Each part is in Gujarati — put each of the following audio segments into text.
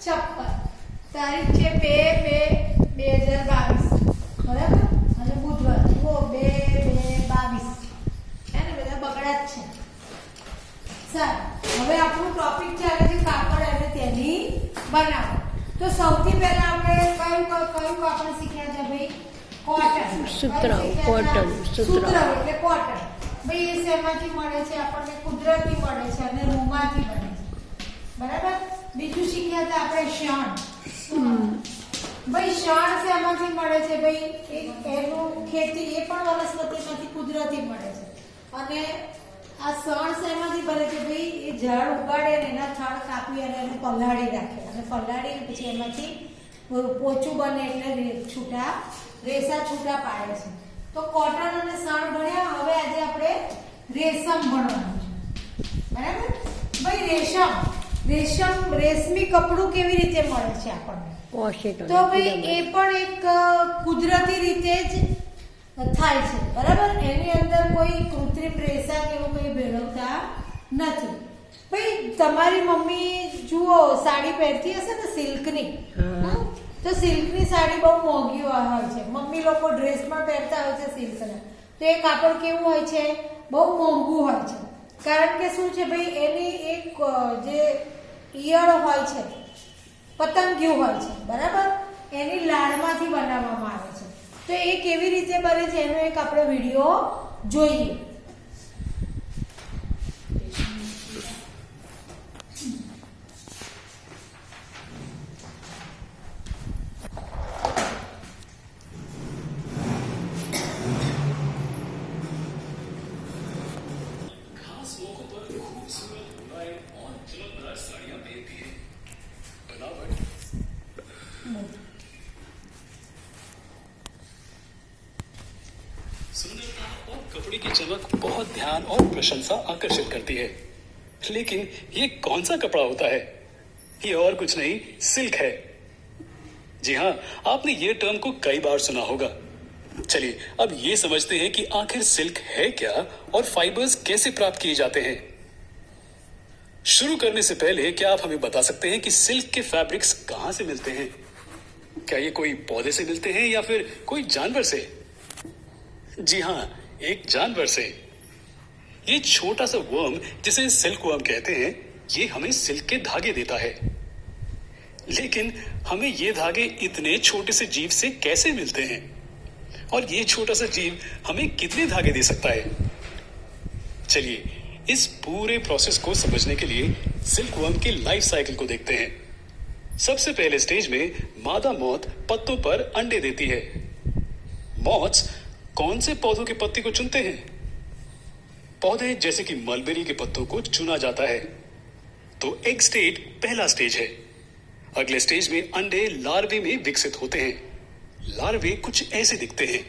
56 તારીખ છે 2/2/2022 બરાબર અને બુધવાર જુઓ 2/2/22 હે ને બધા બગડા જ છે સારું હવે આપણું ટોપિક ચાલે છે કાપડ અને તેની બનાવટ તો સૌથી પહેલા આપણે કયું આપણે શીખ્યા છે ભાઈ કોટન સુતરાઉ કોટન સુતરાઉ એટલે કોટન ભાઈ એ શેમાંથી મળે છે આપણને કુદરતી મળે છે અને રૂમાંથી બને છે બરાબર બીજું શીખ્યા હતા આપણે શણ ભાઈ શણ શેમાંથી મળે છે ભાઈ એનું ખેતી એ પણ વનસ્પતિમાંથી કુદરતી મળે છે અને આ શણ શેમાંથી બને છે ભાઈ એ ઝાડ ઉગાડે ને એના થડ કાપી અને એને પલાળી રાખે અને પલાળીને પછી એમાંથી પોચું બને એટલે છૂટા રેસા છૂટા પાડે છે તો કોટન અને શણ ભણ્યા હવે આજે આપણે રેશમ ભણવાનું છે બરાબર ભાઈ રેશમી કપડું કેવી રીતે મળે છે આપણને તો ભાઈ એ પણ એક કુદરતી રીતે જ થાય છે બરાબર એની અંદર કોઈ કૃત્રિમ રેસા કે એવું કંઈ ભેળવતા નથી ભાઈ તમારી મમ્મી જુઓ સાડી પહેરતી હશે ને સિલ્કની તો સિલ્કની સાડી બહુ મોંઘી હોય છે મમ્મી લોકો ડ્રેસમાં પહેરતા હોય છે સિલ્કના તો એ કાપડ કેવું હોય છે બહુ મોંઘું હોય છે કારણ કે શું છે ભાઈ એની એક જે ઈયળ હોય છે પતંગિયું હોય છે બરાબર એની લાડમાંથી બનાવવામાં આવે છે તો એ કેવી રીતે બને છે એનો એક આપણે વિડીયો જોઈએ सुंदरता और कपड़े की चमक बहुत ध्यान और प्रशंसा आकर्षित करती है लेकिन ये कौन सा कपड़ा होता है ये और कुछ नहीं सिल्क है जी हाँ आपने ये टर्म को कई बार सुना होगा चलिए अब ये समझते हैं कि आखिर सिल्क है क्या और फाइबर्स कैसे प्राप्त किए जाते हैं शुरू करने से पहले क्या आप हमें बता सकते हैं कि सिल्क के फैब्रिक्स कहां से मिलते हैं क्या ये कोई पौधे से मिलते हैं या फिर कोई जानवर से जी हाँ एक जानवर से ये छोटा सा वर्म जिसे सिल्क वर्म कहते हैं ये हमें सिल्क के धागे देता है लेकिन हमें ये धागे इतने छोटे से जीव से कैसे मिलते हैं और ये छोटा सा जीव हमें कितने धागे दे सकता है चलिए इस पूरे प्रोसेस को समझने के लिए सिल्क वर्म की लाइफ साइकिल को देखते हैं सबसे पहले स्टेज में मादा मॉथ पत्तों पर अंडे देती है मॉथ्स कौन से पौधों के पत्ते को चुनते हैं पौधे जैसे कि मलबेरी के पत्तों को चुना जाता है तो एग स्टेज पहला स्टेज है अगले स्टेज में अंडे लार्वे में विकसित होते हैं लार्वे कुछ ऐसे दिखते हैं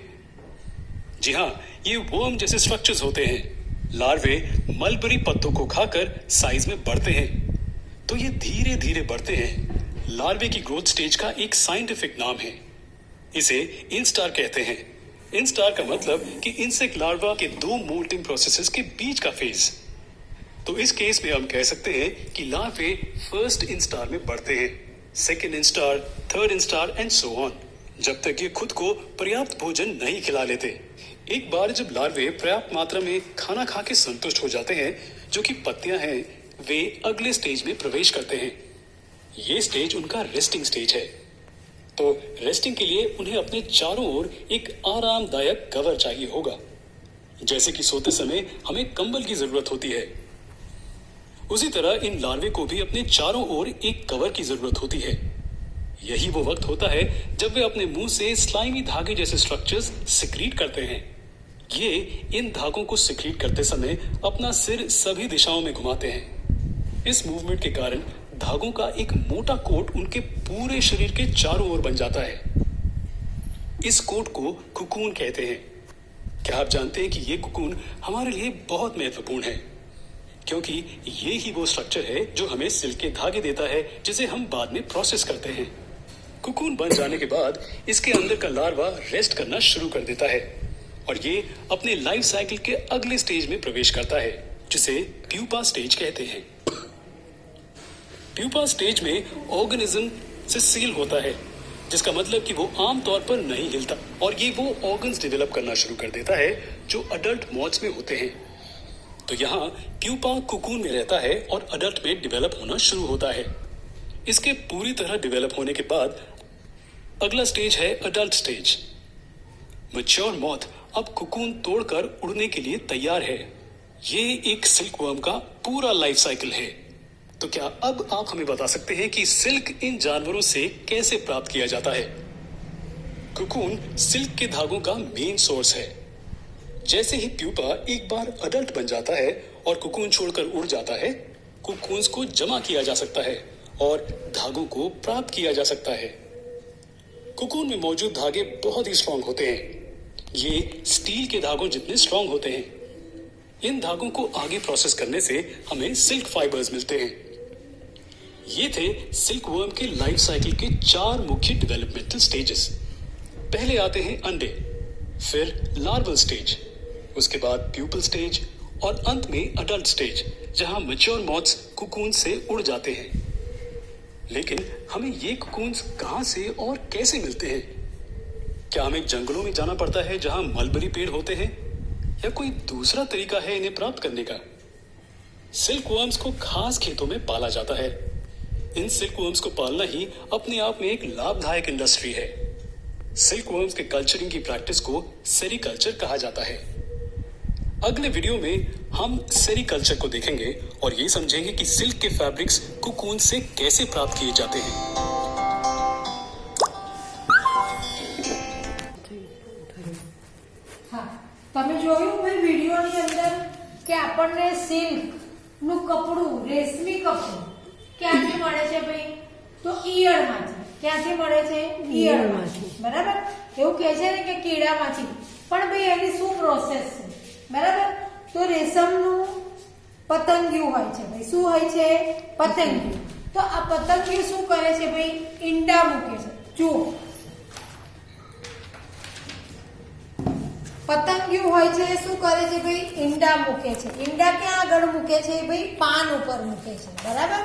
जी हाँ ये वर्म जैसे स्ट्रक्चर्स होते हैं लार्वे मलबेरी पत्तों को खाकर साइज में बढ़ते हैं तो ये धीरे धीरे बढ़ते हैं लार्वे की ग्रोथ स्टेज का एक साइंटिफिक नाम है इसे इंस्टार कहते हैं इंस्टार का मतलब कि इंसेक्ट लार्वा के दो मोल्टिंग प्रोसेसेस के बीच का फेज तो इस केस में हम कह सकते हैं कि लार्वे फर्स्ट इंस्टार में बढ़ते हैं second instar third instar and so on जब तक ये खुद को पर्याप्त भोजन नहीं खिला लेते एक बार जब लार्वे पर्याप्त मात्रा में खाना खा के संतुष्ट हो जाते हैं जो कि पत्तियां हैं वे अगले स्टेज में प्रवेश करते हैं ये स्टेज उनका रेस्टिंग स्टेज है तो रेस्टिंग के लिए उन्हें अपने चारों ओर एक आरामदायक कवर चाहिए होगा जैसे कि सोते समय हमें कंबल की जरूरत होती है उसी तरह इन लार्वे को भी अपने चारों ओर एक कवर की जरूरत होती है यही वो वक्त होता है जब वे अपने मुंह से स्लाइमी धागे जैसे स्ट्रक्चर्स सिक्रीट करते हैं ये इन धागों को सिक्रीट करते समय अपना सिर सभी दिशाओं में घुमाते हैं इस मूवमेंट के कारण धागों का एक मोटा कोट उनके पूरे शरीर के चारों ओर बन जाता है इस कोट को कुकून कहते हैं क्या आप जानते हैं कि ये कुकून हमारे लिए बहुत महत्वपूर्ण है क्योंकि ये ही वो स्ट्रक्चर है जो हमें सिल्क के धागे देता है जिसे हम बाद में प्रोसेस करते हैं कुकून बन जाने के बाद इसके अंदर का लार्वा रेस्ट करना शुरू कर देता है और ये अपने लाइफ साइकिल के अगले स्टेज में प्रवेश करता है जिसे प्यूपा स्टेज कहते हैं प्यूपा स्टेज में ऑर्गेनिज्म से सील होता है, जिसका मतलब कि वो आमतौर पर नहीं हिलता और ये वो ऑर्गन्स डेवलप करना शुरू कर देता है जो अडल्ट मॉथ्स में होते हैं। तो यहाँ प्यूपा कुकून में रहता है और अडल्ट में डेवलप होना शुरू होता है। इसके पूरी तरह डेवलप होने के बाद अगला स्टेज है अडल्ट स्टेज। मैच्योर मॉथ अब कुकून तोड़कर उड़ने के लिए तैयार है। ये एक सिल्कवर्म का पूरा लाइफ साइकिल है। तो क्या अब आप हमें बता सकते हैं कि सिल्क इन जानवरों से कैसे प्राप्त किया जाता है? कुकून सिल्क के धागों का मेन सोर्स है। जैसे ही प्यूपा एक बार अडल्ट बन जाता है और कुकून छोड़कर उड़ जाता है, कुकून्स को जमा किया जा सकता है और धागों को प्राप्त किया जा सकता है। कुकून में मौजूद धागे बहुत ही स्ट्रांग होते हैं। ये स्टील के धागों जितने स्ट्रांग होते हैं। इन धागों को आगे प्रोसेस करने से हमें सिल्क फाइबर्स मिलते हैं। ये थे सिल्कवर्म के लाइफ साइकिल के 4 मुख्य डेवलपमेंटल स्टेजेस। पहले आते हैं अंडे, फिर लार्वल स्टेज, उसके बाद प्यूपल स्टेज और अंत में अडल्ट स्टेज, जहां मैच्योर मॉथ्स कुकून से उड़ जाते हैं। लेकिन हमें ये कुकून्स कहां से और कैसे मिलते हैं? क्या हमें जंगलों में जाना पड़ता है जहां मलबरी पेड़ होते हैं, या कोई दूसरा तरीका है इन्हें प्राप्त करने का? सिल्कवर्म्स को खास खेतों में पाला जाता है। इन सिल्कवर्म्स को पालना ही अपने आप में एक लाभदायक इंडस्ट्री है। सिल्कवर्म्स के कल्चरिंग की प्रैक्टिस को सेरीकल्चर कहा जाता है। अगले वीडियो में हम सेरीकल्चर को देखेंगे और ये समझेंगे कि सिल्क के फैब्रिक्स कुकून से कैसे प्राप्त किए जाते हैं। હા, તમે જોયું ભાઈ વિડિયોની અંદર કે આપણને સિલ્ક નું કપડું, રેશમી કપડું ક્યાંથી મળે છે ભાઈ? તો ઈયળમાંથી. ક્યાંથી મળે છે? ઈયળમાંથી. બરાબર? એવું કહે છે ને કે કીડામાંથી. પણ ભાઈ એની શું પ્રોસેસ છે? બરાબર? તો રેશમનું પતંગિયું હોય છે ભાઈ. શું હોય છે? પતંગિયું. તો આ પતંગિયું શું કરે છે ભાઈ? ઈંડા મૂકે છે. જુઓ, પતંગિયું હોય છે શું કરે છે ભાઈ? ઈંડા મૂકે છે. ઈંડા ક્યાં આગળ મૂકે છે ભાઈ? પાન ઉપર મૂકે છે. બરાબર?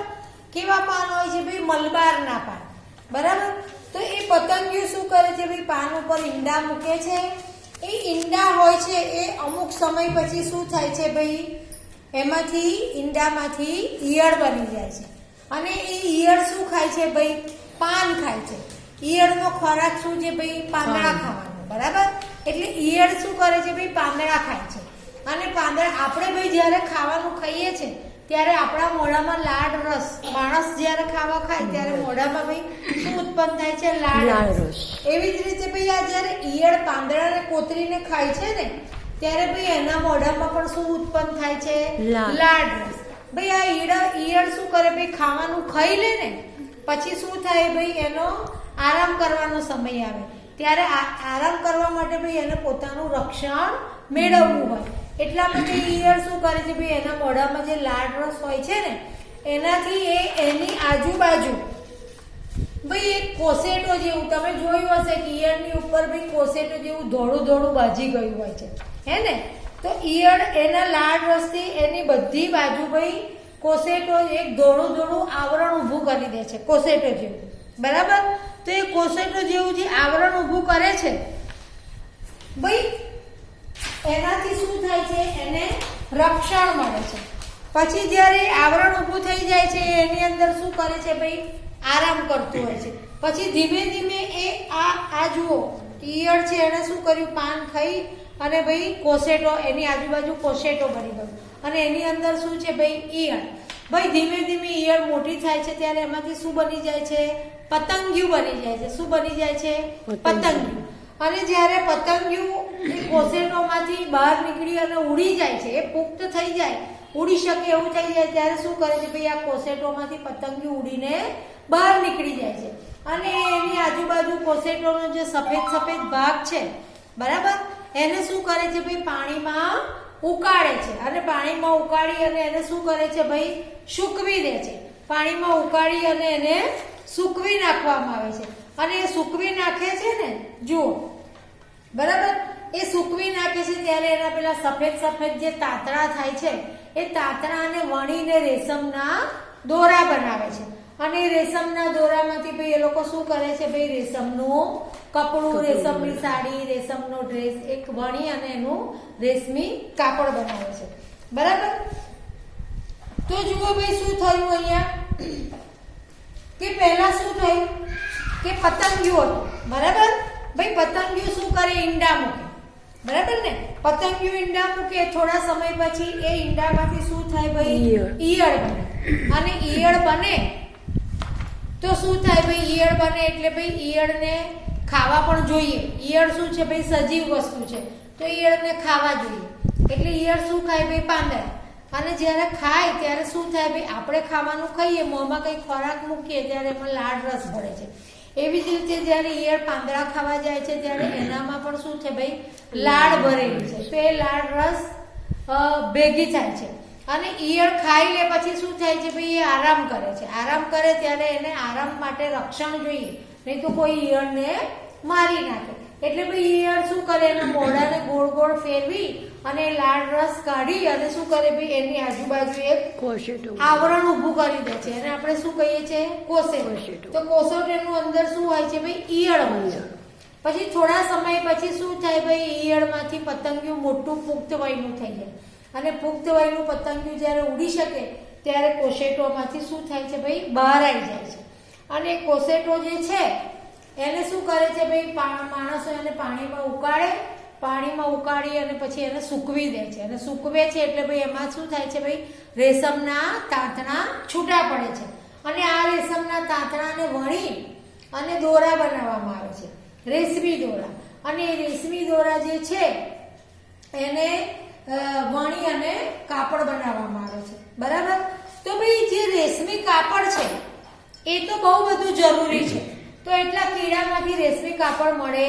કેવા પાન હોય છે ભાઈ? મલબારના પાન. બરાબર? તો એ પતંગિયું શું કરે છે ભાઈ? પાન ઉપર ઈંડા મૂકે છે. એ ઈંડા હોય છે એ અમુક સમય પછી શું થાય છે ભાઈ? એમાંથી ઈંડામાંથી ઈયળ બની જાય છે. અને એ ઈયળ શું ખાય છે ભાઈ? પાન ખાય છે. ઈયળનો ખોરાક શું છે ભાઈ? પાંદડા ખાવાનો. બરાબર? એટલે ઈયળ શું કરે છે ભાઈ? પાંદડા ખાય છે. અને પાંદડા આપણે ભાઈ જ્યારે ખાવાનું ખાઈએ છે ત્યારે આપણા મોઢામાં લાળ રસ, માણસ જ્યારે ખાવા ખાય ત્યારે મોઢામાં ભાઈ શું ઉત્પન્ન થાય છે? લાળ રસ. એવી જ રીતે ભાઈ આ જ્યારે ઈયળ પાંદડાને કોતરીને ખાય છે ને ત્યારે ભાઈ એના મોઢામાં પણ શું ઉત્પન્ન થાય છે? લાળ રસ. ભાઈ આ ઈયળ શું કરે ભાઈ? ખાવાનું ખાઈ લે ને પછી શું થાય ભાઈ? એનો આરામ કરવાનો સમય આવે ત્યારે આરામ કરવા માટે ભાઈ એને પોતાનું રક્ષણ મેળવવું હોય એટલા માટે ઈયળ શું કરે છે ભાઈ? એના મોઢામાં જે લાળ રસ હોય છે ને એનાથી એ એની આજુબાજુ ભાઈ એક કોસેટો જેવું, તમે જોયું હશે કે ઈયળની ઉપર ભાઈ કોસેટો જેવું ધોળું ધોળું બાજી ગયું હોય છે, હે ને? તો ઈયળ એના લાળ રસથી એની બધી બાજુ ભાઈ કોસેટો એક ધોળું ધોળું આવરણ ઊભું કરી દે છે, કોસેટો જેવું. બરાબર? તો એ કોસેટો જેવું જે આવરણ ઊભું કરે છે ભાઈ એનાથી શું થાય છે? એને રક્ષણ મળે છે. પછી જ્યારે આવરણ ઊભું થઈ જાય છે એની અંદર શું કરે છે ભાઈ? આરામ કરતું હોય છે. પછી ધીમે ધીમે એ આ જુઓ ઈયળ છે એને શું કર્યું? પાન ખાઈ અને ભાઈ કોસેટો, એની આજુબાજુ કોસેટો બની ગયું અને એની અંદર શું છે ભાઈ? ઈયળ. ભાઈ ધીમે ધીમે ઈયળ મોટી થાય છે ત્યારે એમાંથી શું બની જાય છે? પતંગિયું બની જાય છે. શું બની જાય છે? પતંગિયું. અને જ્યારે પતંગિયું કોસેટોમાંથી બહાર નીકળી અને ઉડી જાય છે, એ પુખ્ત થઈ જાય, ઉડી શકે એવું થઈ જાય ત્યારે શું કરે છે ભાઈ? આ કોસેટોમાંથી પતંગિયું ઉડીને બહાર નીકળી જાય છે અને એની આજુબાજુ કોસેટોનો જે સફેદ સફેદ ભાગ છે, બરાબર, એને શું કરે છે ભાઈ? પાણીમાં ઉકાળે છે. અને પાણીમાં ઉકાળી અને એને શું કરે છે ભાઈ? સૂકવી દે છે. પાણીમાં ઉકાળી અને એને સૂકવી નાખવામાં આવે છે. અને એ સૂકવી નાખે છે ને, જુઓ, બરાબર, એ સૂકવી નાખે છે ત્યારે એના પેલા સફેદ સફેદ જે તાતણા થાય છે એ તાતણાને વણીને રેશમના દોરા બનાવે છે. અને રેશમના દોરામાંથી ભાઈ એ લોકો શું કરે છે ભાઈ રેશમનું કપડું, રેશમની સાડી, રેશમનો ડ્રેસ એક વણી અને એનું રેશમી કાપડ બનાવે છે, બરાબર. તો જુઓ ભાઈ શું થયું અહીંયા કે પહેલા શું થયું કે પતંગિયું હતું, બરાબર. ભાઈ પતંગિયું શું કરે, ઈંડા મૂકે, બરાબર ને. પતંગિયું ઈંડા મૂકે, થોડા સમય પછી એ ઈંડામાંથી શું થાય ભાઈ, ઈયળ બને. અને ઈયળ બને તો શું થાય ભાઈ, ઈયળ બને એટલે ભાઈ ઈયળને ખાવા પણ જોઈએ. ઈયળ શું છે ભાઈ, સજીવ વસ્તુ છે, તો ઈયળને ખાવા જોઈએ. એટલે ઈયળ શું ખાય ભાઈ, પાંદડા. અને જ્યારે ખાય ત્યારે શું થાય ભાઈ, આપણે ખાવાનું ખાઈએ, મોંમાં કંઈ ખોરાક મૂકીએ ત્યારે એમાં લાળ રસ ભળે છે. એવી જ રીતે જ્યારે ઈયળ પાંદડા ખાવા જાય છે ત્યારે એનામાં પણ શું છે ભાઈ, લાળ ભરેલી છે, તો એ લાળ રસ ભેગી થાય છે. અને ઈયળ ખાઈ લે પછી શું થાય છે ભાઈ, એ આરામ કરે છે. આરામ કરે ત્યારે એને આરામ માટે રક્ષણ જોઈએ, નહીં તો કોઈ ઈયળને મારી નાખે. એટલે ભાઈ ઈયળ શું કરે, એના મોઢાને ગોળ ગોળ ફેરવી અને લાળ રસ કાઢી અને શું કરે ભાઈ, એની આજુબાજુ એક આવરણ ઊભું કરી દે છે. અને આપણે શું કહીએ છીએ, કોસેટો. તો કોસેટોનું અંદર શું હોય છે ભાઈ, ઈયળ હોય છે. પછી થોડા સમય પછી શું થાય ભાઈ, ઈયળમાંથી પતંગિયું મોટું પુખ્ત વયનું થઈ જાય. અને પુખ્ત વયનું પતંગિયું જ્યારે ઉડી શકે ત્યારે કોસેટોમાંથી શું થાય છે ભાઈ, બહાર આવી જાય છે. અને કોસેટો જે છે એને શું કરે છે ભાઈ, માણસો એને પાણીમાં ઉકાળે, પાણીમાં ઉકાળી અને પછી એને સૂકવી દે છે. અને સૂકવે છે એટલે ભાઈ એમાં શું થાય છે ભાઈ, રેશમના તાંતણા છૂટા પડે છે. અને આ રેશમના તાંતણાને વણી અને દોરા બનાવવામાં આવે છે, રેશમી દોરા. અને એ રેશમી દોરા જે છે એને વણી અને કાપડ બનાવવામાં આવે છે, બરાબર. તો ભાઈ જે રેશમી કાપડ છે એ તો બહુ બધું જરૂરી છે, તો એટલા કીડામાંથી રેશમી કાપડ મળે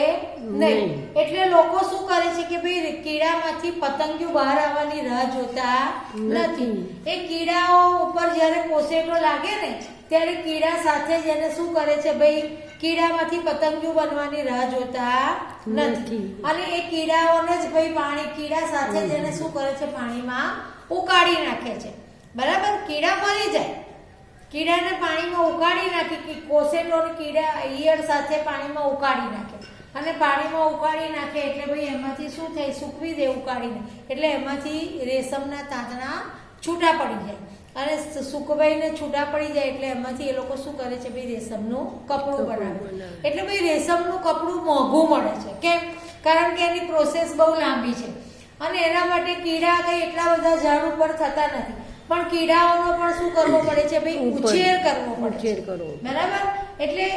નહીં. એટલે લોકો શું કરે છે કે ભાઈ કીડામાંથી પતંગિયું બહાર આવવાની રાહ જોતા નથી. એ કીડાઓ ઉપર જ્યારે કોસેટો લાગે ને ત્યારે કીડા સાથે જ એને શું કરે છે ભાઈ, કીડામાંથી પતંગિયું બનવાની રાહ જોતા નથી. અને એ કીડાઓને જ ભાઈ પાણી, કીડા સાથે જ એને શું કરે છે, પાણીમાં ઉકાળી નાખે છે, બરાબર. કીડા મરી જાય, કીડાને પાણીમાં ઉકાળી નાખી કે કોસેટો કીડા ઈયળ સાથે પાણીમાં ઉકાળી નાખે. અને પાણીમાં ઉકાળી નાખે એટલે ભાઈ એમાંથી શું થાય, સૂકવી દે ઉકાળીને, એટલે એમાંથી રેશમના તાંતણા છૂટા પડી જાય. અને સૂકવાઈને છૂટા પડી જાય એટલે એમાંથી એ લોકો શું કરે છે ભાઈ, રેશમનું કપડું બનાવે. એટલે ભાઈ રેશમનું કપડું મોંઘું મળે છે. કેમ? કારણ કે એની પ્રોસેસ બહુ લાંબી છે. અને એના માટે કીડા કંઈ એટલા બધા ઝાડ ઉપર થતા નથી, પણ કીડાઓનો પણ શું કરવો પડે છે ભાઈ, ઉછેર કરવો પડે છે, બરાબર. એટલે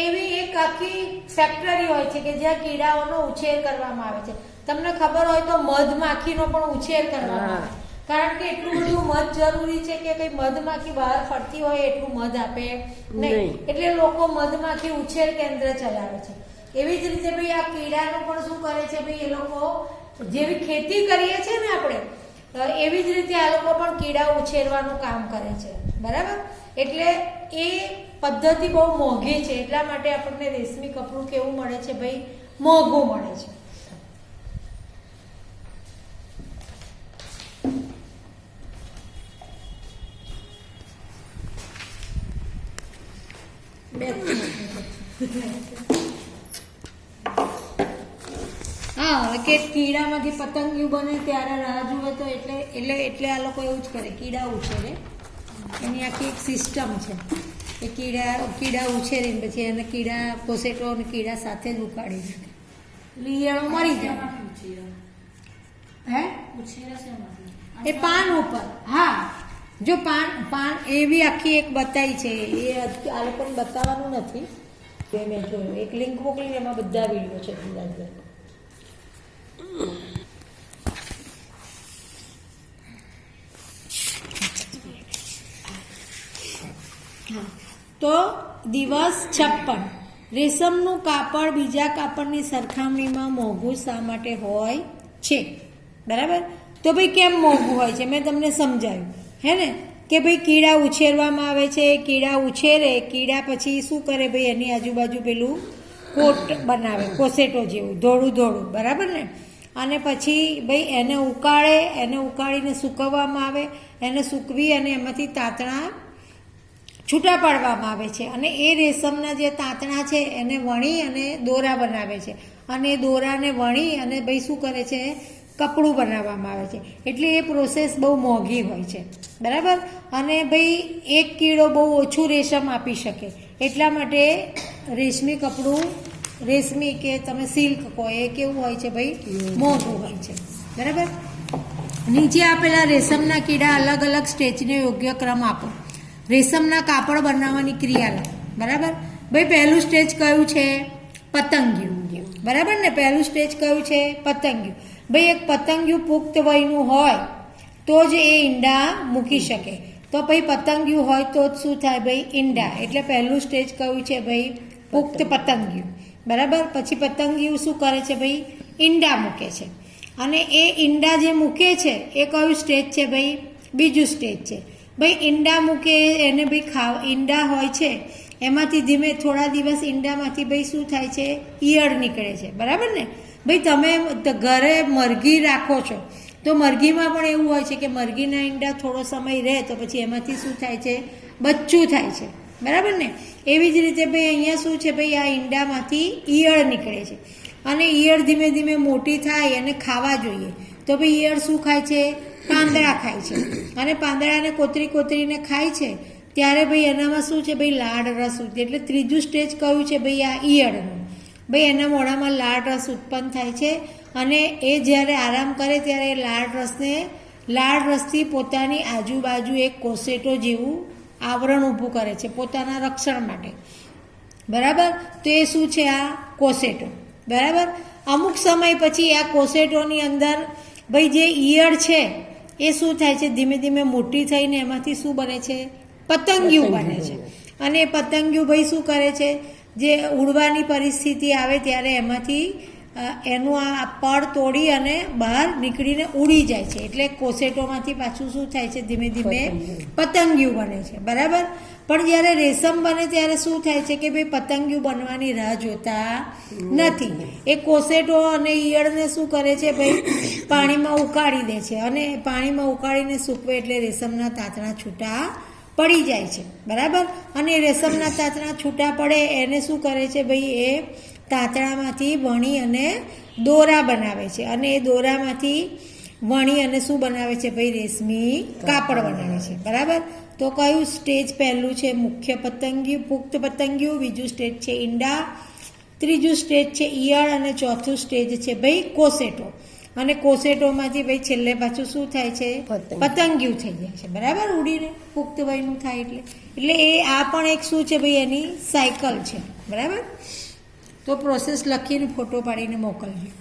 એવી એક આખી ફેક્ટરી હોય છે કે જ્યાં કીડાઓનો ઉછેર કરવામાં આવે છે. તમને ખબર હોય તો મધમાખીનો પણ ઉછેર કરવામાં આવે, કારણ કે એટલું બધું મધ જરૂરી છે કે કઈ મધમાખી બહાર ફરતી હોય એટલું મધ આપે નહીં. એટલે લોકો મધમાખી ઉછેર કેન્દ્ર ચલાવે છે. એવી જ રીતે ભાઈ આ કીડાનું પણ શું કરે છે ભાઈ, એ લોકો જેવી ખેતી કરીએ છીએ ને આપણે, એવી જ રીતે આ લોકો પણ કીડા ઉછેરવાનું કામ કરે છે, બરાબર. એટલે એ પદ્ધતિ બહુ મોંઘી છે, એટલા માટે આપણને રેશમી કપડું કેવું મળે છે ભાઈ, મોંઘું મળે છે. હા, કે કીડામાંથી પતંગિયું બને ત્યારે રાહ જુએ તો એટલે આ લોકો એવું જ કરે, કીડા ઉછેરે. એની આખી એક સિસ્ટમ છે એ કીડા ઉછેરીને પછી એને કીડા કોસેટો અને કીડા સાથે જ ઉકાળી નાખે, ઈયળો મરી જાય. હે, એ પાન ઉપર. હા, જો પાન એવી આખી એક બતાવી છે, એ આ લોકોને બતાવવાનું નથી, મેં જોયું એક લિંક મોકલી, એમાં બધા વિડીયો છે જુદા જુદા. તો દિવસ 56. રેશમનું કાપડ બીજા કાપડની સરખામણીમાં મોંઘું શા માટે હોય છે, બરાબર. તો ભાઈ કેમ મોંઘું હોય છે મેં તમને સમજાવ્યું, હે ને, કે ભાઈ કીડા ઉછેરવામાં આવે છે, કીડા ઉછેરે, કીડા પછી શું કરે ભાઈ, એની આજુબાજુ પેલું કોટ બનાવે, કોસેટો જેવું ધોળું ધોળું, બરાબર ને. અને પછી ભાઈ એને ઉકાળે, એને ઉકાળીને સૂકવવામાં આવે, એને સૂકવી અને એમાંથી તાંતણા છૂટા પાડવામાં આવે છે અને એ રેશમના જે તાંતણા છે એને વણી અને દોરા બનાવે છે અને દોરાને વણી અને ભાઈ શું કરે છે, કપડું બનાવવામાં આવે છે. એટલે એ પ્રોસેસ બહુ મોંઘી હોય છે, બરાબર. અને ભાઈ એક કીડો બહુ ઓછું રેશમ આપી શકે, એટલા માટે રેશમી કપડું, રેશમી કે તમે સિલ્ક કહો, એ કેવું હોય છે ભાઈ, મોંઘું હોય છે, બરાબર. નીચે આપેલા રેશમના કીડા અલગ અલગ સ્ટેજને યોગ્ય ક્રમ આપો. રેશમના કાપડ બનાવવાની ક્રિયા, બરાબર. ભાઈ પહેલું સ્ટેજ કયું છે, પતંગિયું, બરાબર ને. પહેલું સ્ટેજ કયું છે, પતંગિયું. ભાઈ એક પતંગિયું પુખ્ત વયનું હોય તો જ એ ઈંડા મૂકી શકે. તો ભાઈ પતંગિયું હોય તો જ શું થાય ભાઈ, ઈંડા. એટલે પહેલું સ્ટેજ કયું છે ભાઈ, પુખ્ત પતંગિયું, બરાબર. પછી પતંગિયું શું કરે છે ભાઈ, ઈંડા મૂકે છે. અને એ ઈંડા જે મૂકે છે એ કયું સ્ટેજ છે ભાઈ, બીજું સ્ટેજ છે. ભાઈ ઈંડા મૂકે એને ભાઈ ઈંડા હોય છે એમાંથી ધીમે થોડા દિવસ ઈંડામાંથી ભાઈ શું થાય છે, ઈયળ નીકળે છે, બરાબર ને. ભાઈ તમે ઘરે મરઘી રાખો છો તો મરઘીમાં પણ એવું હોય છે કે મરઘીના ઈંડા થોડો સમય રહે તો પછી એમાંથી શું થાય છે, બચ્ચું થાય છે, બરાબર ને. એવી જ રીતે ભાઈ અહીંયા શું છે ભાઈ, આ ઈંડામાંથી ઈયળ નીકળે છે અને ઈયળ ધીમે ધીમે મોટી થાય અને ખાવા જોઈએ તો ભાઈ ઈયળ શું ખાય છે, પાંદડા ખાય છે. અને પાંદડાને કોતરીને ખાય છે ત્યારે ભાઈ એનામાં શું છે ભાઈ, લાળ રસ ઉત્પન્ન. એટલે ત્રીજું સ્ટેજ કયું છે ભાઈ, આ ઈયળનું. ભાઈ એના મોઢામાં લાળ રસ ઉત્પન્ન થાય છે અને એ જ્યારે આરામ કરે ત્યારે લાળ રસથી પોતાની આજુબાજુ એક કોસેટો જેવું આવરણ ઊભું કરે છે પોતાના રક્ષણ માટે, બરાબર. તો એ શું છે, આ કોસેટો, બરાબર. અમુક સમય પછી આ કોસેટોની અંદર ભાઈ જે ઈયળ છે એ શું થાય છે, ધીમે ધીમે મોટી થઈને એમાંથી શું બને છે, પતંગિયું બને છે. અને એ પતંગિયું ભાઈ શું કરે છે, જે ઉડવાની પરિસ્થિતિ આવે ત્યારે એમાંથી એનું આ પડ તોડી અને બહાર નીકળીને ઉડી જાય છે. એટલે કોસેટોમાંથી પાછું શું થાય છે, ધીમે ધીમે પતંગિયું બને છે, બરાબર. પણ જ્યારે રેશમ બને ત્યારે શું થાય છે કે ભાઈ પતંગિયું બનવાની રાહ જોતા નથી. એ કોસેટો અને ઈયળને શું કરે છે ભાઈ, પાણીમાં ઉકાળી દે છે અને પાણીમાં ઉકાળીને સૂકવે એટલે રેશમના તાંતણા છૂટા પડી જાય છે, બરાબર. અને રેશમના તાંતણા છૂટા પડે એને શું કરે છે ભાઈ, એ તાંતણામાંથી વણી અને દોરા બનાવે છે અને એ દોરામાંથી વણી અને શું બનાવે છે ભાઈ, રેશમી કાપડ બનાવે છે, બરાબર. તો કયું સ્ટેજ પહેલું છે, મુખ્ય પતંગિયું, પુખ્ત પતંગિયું. બીજું સ્ટેજ છે ઈંડા. ત્રીજું સ્ટેજ છે ઈયળ અને ચોથું સ્ટેજ છે ભાઈ કોસેટો. અને કોસેટોમાંથી ભાઈ છેલ્લે પાછું શું થાય છે, પતંગિયું થઈ જાય છે, બરાબર. ઉડીને પુખ્ત વયનું થાય એટલે એ આ પણ એક શું છે ભાઈ, એની સાયકલ છે, બરાબર. તો પ્રોસેસ લખીને ફોટો પાડીને મોકલજો.